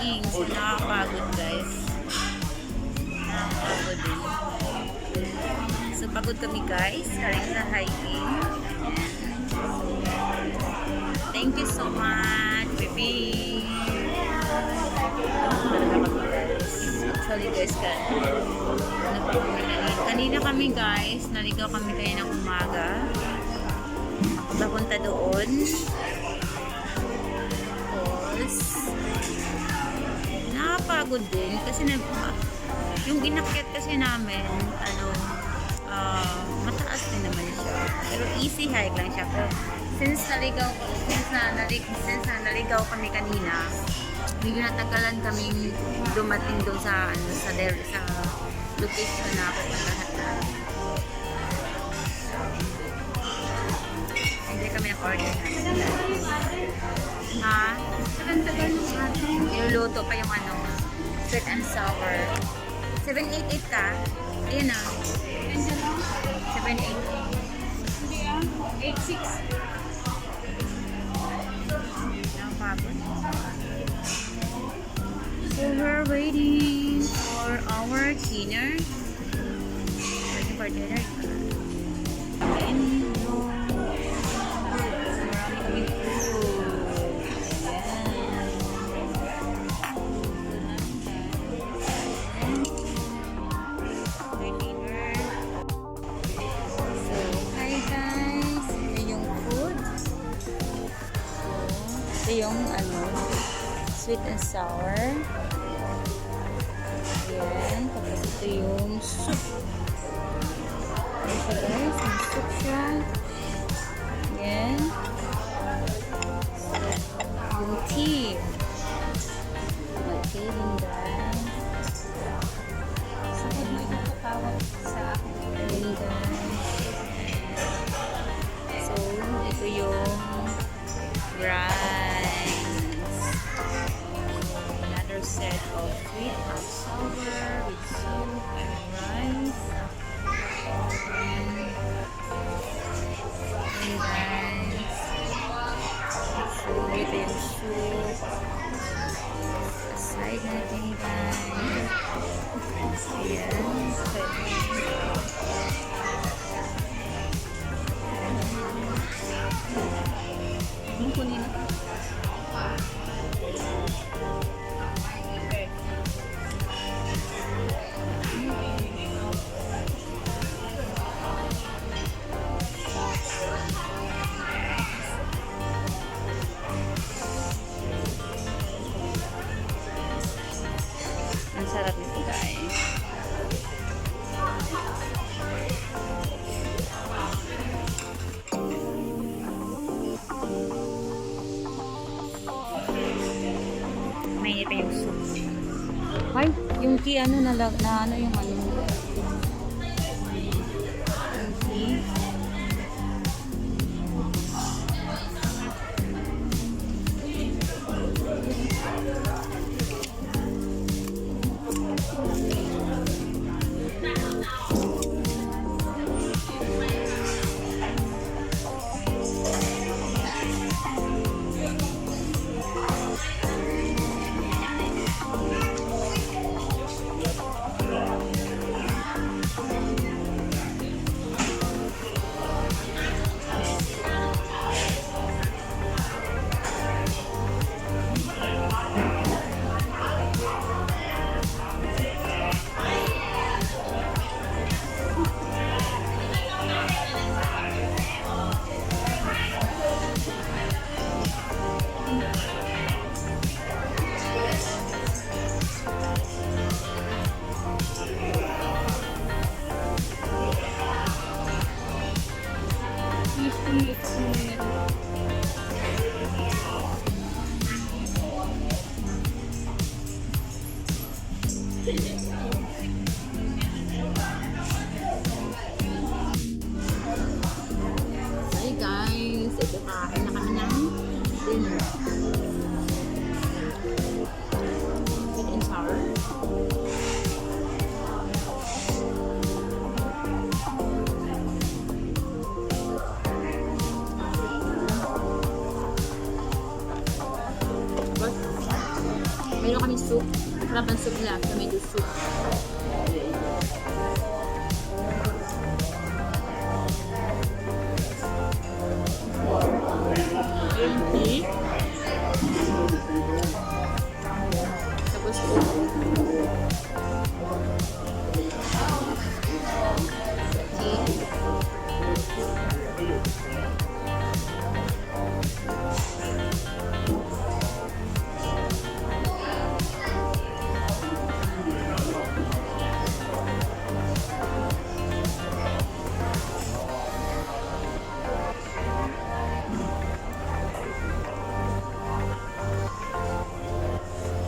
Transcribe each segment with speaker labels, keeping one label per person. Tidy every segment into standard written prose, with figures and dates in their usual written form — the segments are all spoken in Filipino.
Speaker 1: hiking. So, nakakapagod guys. Nakakapagod din. So, pagod kami guys. Karing sa hiking. Thank you so much, baby. Actually guys, kanina kami guys, naligaw kami kayo ng umaga. Papunta doon. Tapos, nakapagod din kasi yung inakyat kasi namin, mataas din naman siya. Pero easy hike lang siya. Pero since naligaw kami kanina, medyo natagalan kaming dumating doon sa location na pupuntahan na. Hindi kami na-order na. Ha? Tagal-tagal niluluto pa yung sweet and sour. 788 ka? Ayan na. 788. Hindi 86. Nakapagod. So we're waiting for our dinner. Waiting for dinner. Ito yung sweet and sour. Ayan. Tapos ito yung soup. Ayan siya guys. May soup siya. Ayan. Yung tea. Okay din guys. So, may nakatawag sa akin. Ayan guys. So, ito yung rice. Another set of sweet and sour with soup and rice. And guys, so ito yung soup. Aside natin guys. Ayan. Kunin na. Ang sarap nito guys. May pa yung soup. Ay, yung tea yung yung tea. Hi guys, ito kakain na kami ng dinner. Sweet and sour. Meron kami soup. Sarap ng soup nila. Tomato soup. Tea. Tapos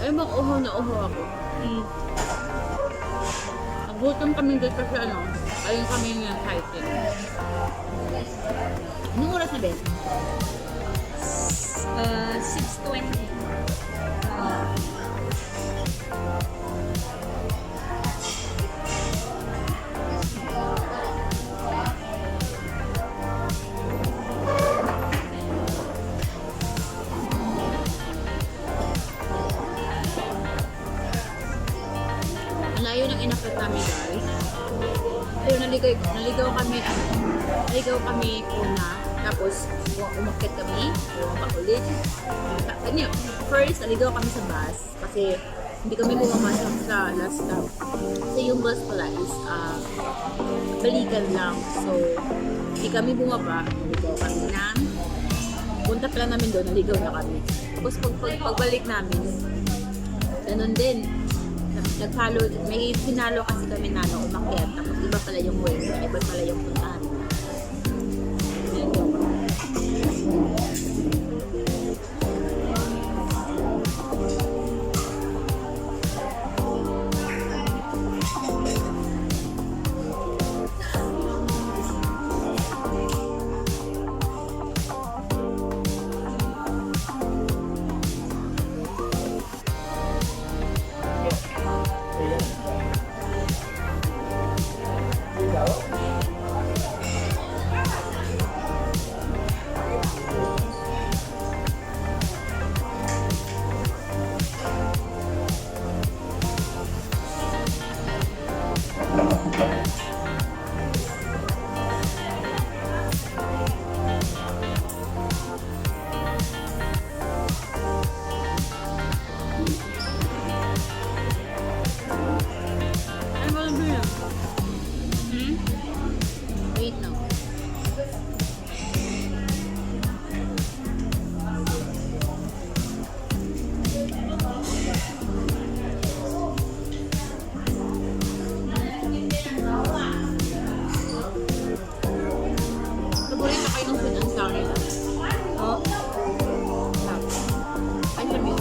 Speaker 1: ay bang uho na uho ako. Nagutom kami dito kasi ano, ayun kami yung hiking. Anong oras na, Ben?
Speaker 2: 6:20.
Speaker 1: Malayo ng inakit namin, guys. Ayun, naligaw kami una. Tapos, umakit kami. Bumaba ulit. First, naligaw kami sa bus. Kasi, hindi kami bumaba sa last stop. Kasi yung bus pala is, balikan lang. So, hindi kami bumaba. Naligaw kami na. Punta pala namin doon, naligaw na kami. Tapos, pagbalik namin, ganun din. Nag-follow, may pinalo kasi kami na umakyat. Tapos iba pala yung way, iba pala yung puntahan. Wait now. Paborito kayo ng food and sorry. Oh? Ay, sabi.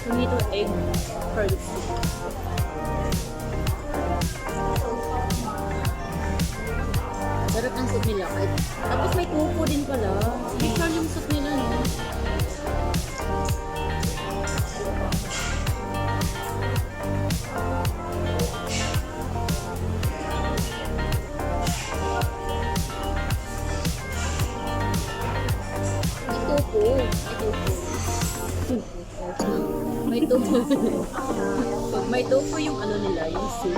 Speaker 1: Tomato egg curd soup. Sarap ang soup nila. Tapos may tofu din pala. Special yung soup nila, no? May tofu. May tofu yung ano nila, yung soup.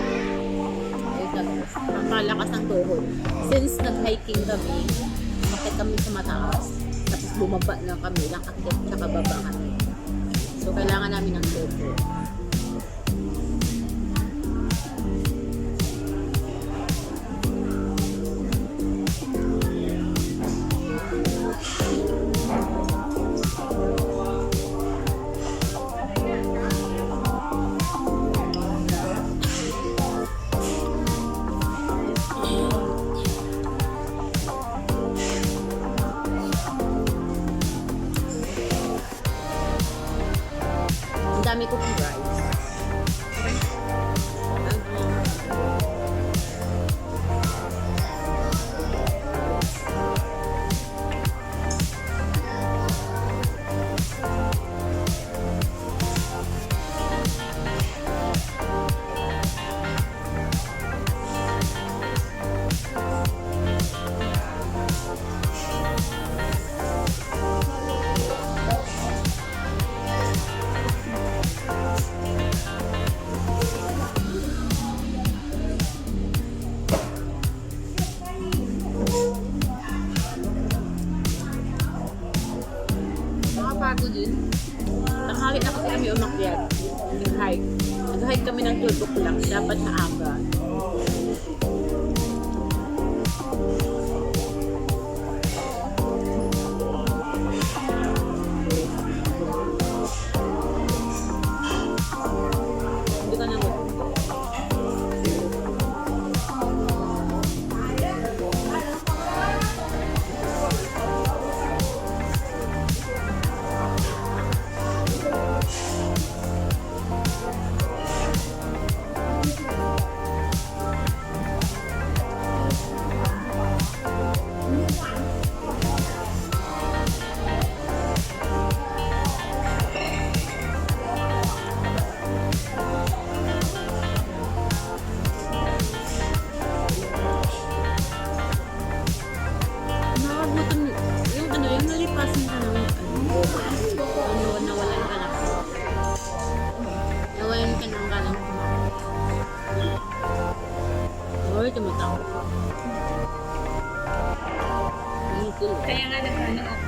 Speaker 1: Ito guys. napakalakas ng tuhod. Since nag-hiking kami, umakyat kami sa mataas. Tapos bumaba na kami, lang akyat tsaka baba kami. So, kailangan namin ng tuhod. Ang dami ko pong rice. Nakapagod din. Tanghali na kasi kami umakyat. Nag-hike. Nag-hike kami ng 12 o'clock. Dapat sa aga. Hindi ka nang nakagutom. Yung nalipasan ka ng nawalan ka lang. Nawalan ka ng galang kumain. Or tumatawa.
Speaker 2: Kaya nga nag-ano ako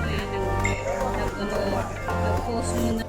Speaker 2: nag-post muna